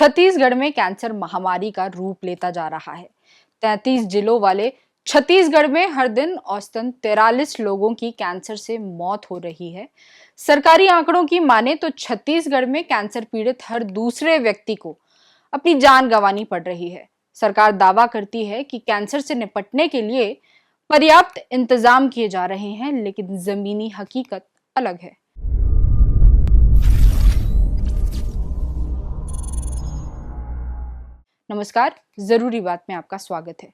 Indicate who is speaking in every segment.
Speaker 1: छत्तीसगढ़ में कैंसर महामारी का रूप लेता जा रहा है। 33 जिलों वाले छत्तीसगढ़ में हर दिन औसतन 43 लोगों की कैंसर से मौत हो रही है। सरकारी आंकड़ों की माने तो छत्तीसगढ़ में कैंसर पीड़ित हर दूसरे व्यक्ति को अपनी जान गंवानी पड़ रही है। सरकार दावा करती है कि कैंसर से निपटने के लिए पर्याप्त इंतजाम किए जा रहे हैं, लेकिन जमीनी हकीकत अलग है। नमस्कार, जरूरी बात में आपका स्वागत है।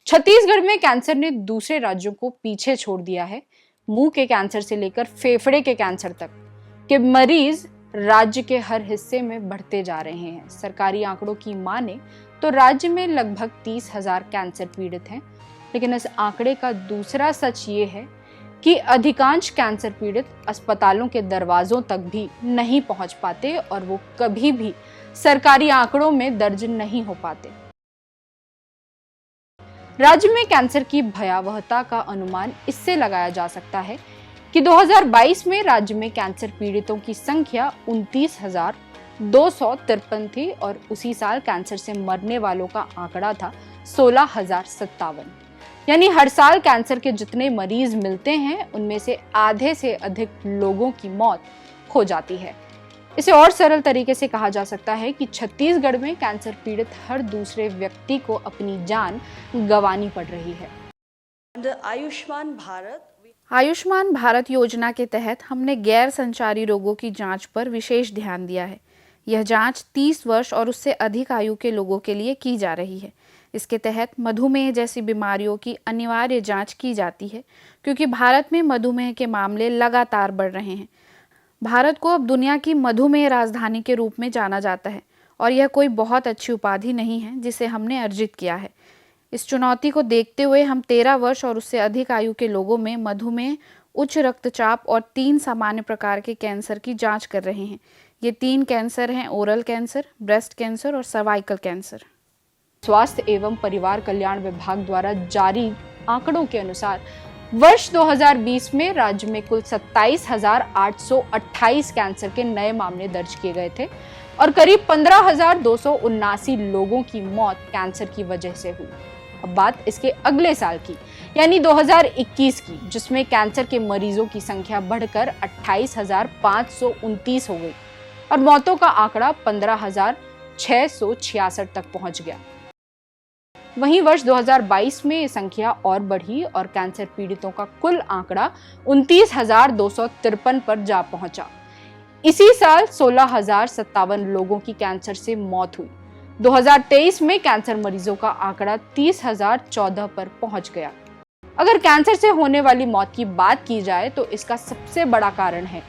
Speaker 1: छत्तीसगढ़ में कैंसर ने दूसरे राज्यों को पीछे छोड़ दिया है। मुंह के कैंसर से लेकर फेफड़े के कैंसर तक के मरीज राज्य के हर हिस्से में बढ़ते जा रहे हैं। सरकारी आंकड़ों की माने तो राज्य में लगभग 30,000 कैंसर पीड़ित हैं, लेकिन इस आंकड़े का दूसरा सच ये है कि अधिकांश कैंसर पीड़ित अस्पतालों के दरवाजों तक भी नहीं पहुंच पाते और वो कभी भी सरकारी आंकड़ों में दर्ज नहीं हो पाते। राज्य में कैंसर की भयावहता का अनुमान इससे लगाया जा सकता है कि 2022 में राज्य में कैंसर पीड़ितों की संख्या 29,253 थी और उसी साल कैंसर से मरने वालों का आंकड़ा था 16,057। यानी हर साल कैंसर के जितने मरीज मिलते हैं उनमें से आधे से अधिक लोगों की मौत हो जाती है। इसे और सरल तरीके से कहा जा सकता है कि छत्तीसगढ़ में कैंसर पीड़ित हर दूसरे व्यक्ति को अपनी जान गंवानी पड़ रही है।
Speaker 2: आयुष्मान भारत योजना के तहत हमने गैर संचारी रोगों की जांच पर विशेष ध्यान दिया है। यह जांच 30 वर्ष और उससे अधिक आयु के लोगों के लिए की जा रही है। इसके तहत मधुमेह जैसी बीमारियों की अनिवार्य जांच की जाती है, क्योंकि भारत में मधुमेह के मामले लगातार बढ़ रहे हैं। भारत को अब दुनिया की मधुमेह राजधानी के रूप में जाना जाता है और यह कोई बहुत अच्छी उपाधि नहीं है जिसे हमने अर्जित किया है। इस चुनौती को देखते हुए हम 13 वर्ष और उससे अधिक आयु के लोगों में मधुमेह, उच्च रक्तचाप और 3 सामान्य प्रकार के कैंसर की जांच कर रहे हैं। ये 3 कैंसर हैं: ओरल कैंसर, ब्रेस्ट कैंसर और सर्वाइकल कैंसर।
Speaker 1: स्वास्थ्य एवं परिवार कल्याण विभाग द्वारा जारी आंकड़ों के अनुसार वर्ष 2020 में राज्य में कुल 27,828 कैंसर के नए मामले दर्ज किए गए थे और करीब 15,279 लोगों की मौत कैंसर की वजह से हुई। अब बात इसके अगले साल की यानी 2021 की, जिसमें कैंसर के मरीजों की संख्या बढ़कर 28,529 हो गई और मौतों का आंकड़ा 15,666 तक पहुंच गया। वहीं वर्ष 2022 में ये संख्या और बढ़ी और कैंसर पीड़ितों का कुल आंकड़ा 29,253 पर जा पहुंचा। इसी साल 16,057 लोगों की कैंसर से मौत हुई। 2023 में कैंसर मरीजों का आंकड़ा 30,014 पर पहुंच गया। अगर कैंसर से होने वाली मौत की बात की जाए तो इसका सबसे बड़ा कारण है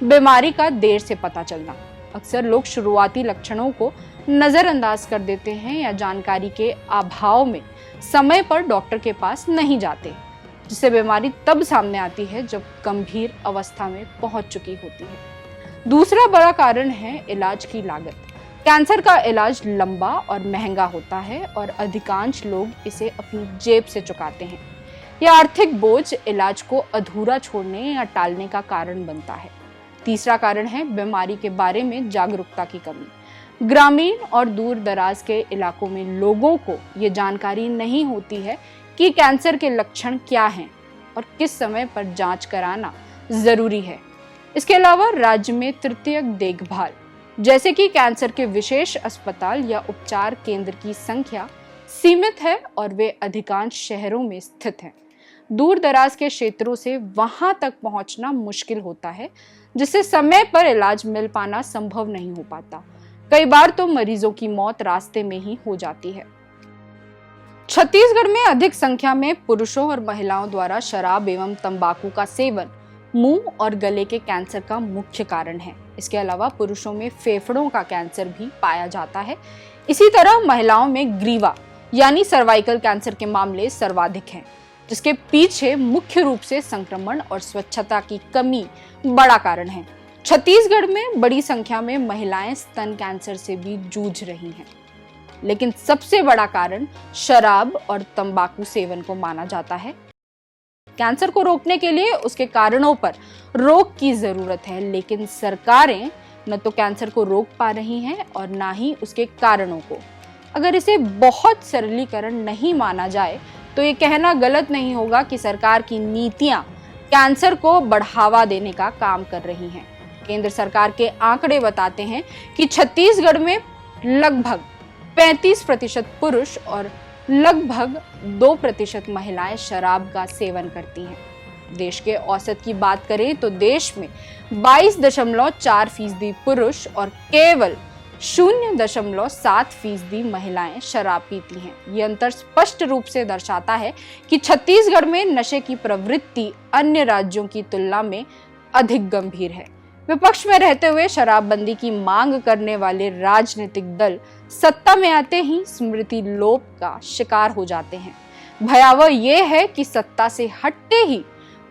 Speaker 1: बीमारी का देर से पता चलना। अक्सर लोग शुरुआती लक्षणों को नजरअंदाज कर देते हैं या जानकारी के अभाव में समय पर डॉक्टर के पास नहीं जाते, जिससे बीमारी तब सामने आती है जब गंभीर अवस्था में पहुंच चुकी होती है। दूसरा बड़ा कारण है इलाज की लागत। कैंसर का इलाज लंबा और महंगा होता है और अधिकांश लोग इसे अपनी जेब से चुकाते हैं। यह आर्थिक बोझ इलाज को अधूरा छोड़ने या टालने का कारण बनता है। तीसरा कारण है बीमारी के बारे में जागरूकता की कमी। ग्रामीण और दूर दराज के इलाकों में लोगों को ये जानकारी नहीं होती है कि कैंसर के लक्षण क्या हैं और किस समय पर जांच कराना जरूरी है। इसके अलावा राज्य में तृतीयक देखभाल जैसे कि कैंसर के विशेष अस्पताल या उपचार केंद्र की संख्या सीमित है और वे अधिकांश शहरों में स्थित हैं। दूर दराज के क्षेत्रों से वहां तक पहुंचना मुश्किल होता है, जिससे समय पर इलाज मिल पाना संभव नहीं हो पाता। कई बार तो मरीजों की मौत रास्ते में ही हो जाती है। छत्तीसगढ़ में अधिक संख्या में पुरुषों और महिलाओं द्वारा शराब एवं तंबाकू का सेवन मुंह और गले के कैंसर का मुख्य कारण है। इसके अलावा पुरुषों में फेफड़ों का कैंसर भी पाया जाता है। इसी तरह महिलाओं में ग्रीवा यानी सर्वाइकल कैंसर के मामले सर्वाधिक हैं, जिसके पीछे मुख्य रूप से संक्रमण और स्वच्छता की कमी बड़ा कारण है। छत्तीसगढ़ में बड़ी संख्या में महिलाएं स्तन कैंसर से भी जूझ रही हैं, लेकिन सबसे बड़ा कारण शराब और तंबाकू सेवन को माना जाता है। कैंसर को रोकने के लिए उसके कारणों पर रोक की जरूरत है, लेकिन सरकारें न तो कैंसर को रोक पा रही हैं और ना ही उसके कारणों को। अगर इसे बहुत सरलीकरण नहीं माना जाए तो ये कहना गलत नहीं होगा कि सरकार की नीतियां कैंसर को बढ़ावा देने का काम कर रही हैं। केंद्र सरकार के आंकड़े बताते हैं कि छत्तीसगढ़ में लगभग 35% पुरुष और लगभग 2% महिलाएं शराब का सेवन करती हैं। देश के औसत की बात करें तो देश में 22.4% पुरुष और केवल 0.7% महिलाएं शराब पीती हैं। ये अंतर स्पष्ट रूप से दर्शाता है कि छत्तीसगढ़ में नशे की प्रवृत्ति अन्य राज्यों की तुलना में अधिक गंभीर है। विपक्ष में रहते हुए शराबबंदी की मांग करने वाले राजनीतिक दल सत्ता में आते ही स्मृति लोप का शिकार हो जाते हैं। भयावह ये है कि सत्ता से हटते ही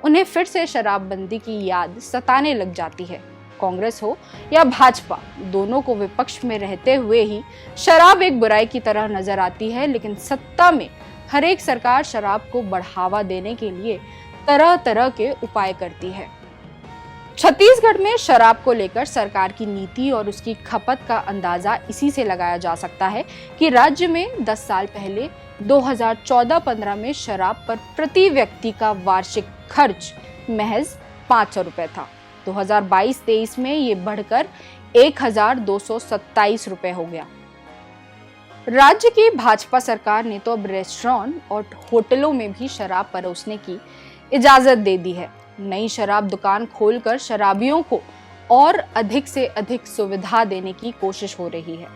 Speaker 1: उन्हें फिर से शराबबंदी की याद सताने लग जाती है। कांग्रेस हो या भाजपा, दोनों को विपक्ष में रहते हुए ही शराब एक बुराई की तरह नजर आती है, लेकिन सत्ता में हर एक सरकार शराब को बढ़ावा देने के लिए तरह तरह के उपाय करती है। छत्तीसगढ़ में शराब को लेकर सरकार की नीति और उसकी खपत का अंदाजा इसी से लगाया जा सकता है कि राज्य में 10 साल पहले 2014-15 में शराब पर प्रति व्यक्ति का वार्षिक खर्च महज 500 रुपए था। 2022-23 में ये बढ़कर 1227 रुपए हो गया। राज्य की भाजपा सरकार ने तो अब रेस्टोरेंट और होटलों में भी शराब परोसने की इजाजत दे दी है। नई शराब दुकान खोलकर शराबियों को और अधिक से अधिक सुविधा देने की कोशिश हो रही है।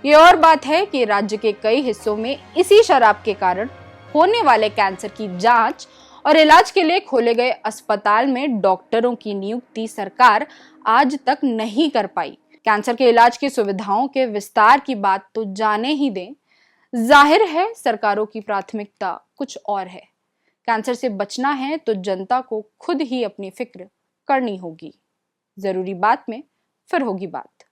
Speaker 1: ये और बात है कि राज्य के कई हिस्सों में इसी शराब के कारण होने वाले कैंसर की जांच और इलाज के लिए खोले गए अस्पताल में डॉक्टरों की नियुक्ति सरकार आज तक नहीं कर पाई। कैंसर के इलाज की सुविधाओं के विस्तार की बात तो जाने ही दें। जाहिर है सरकारों की प्राथमिकता कुछ और है। कैंसर से बचना है तो जनता को खुद ही अपनी फिक्र करनी होगी। जरूरी बात में फिर होगी बात।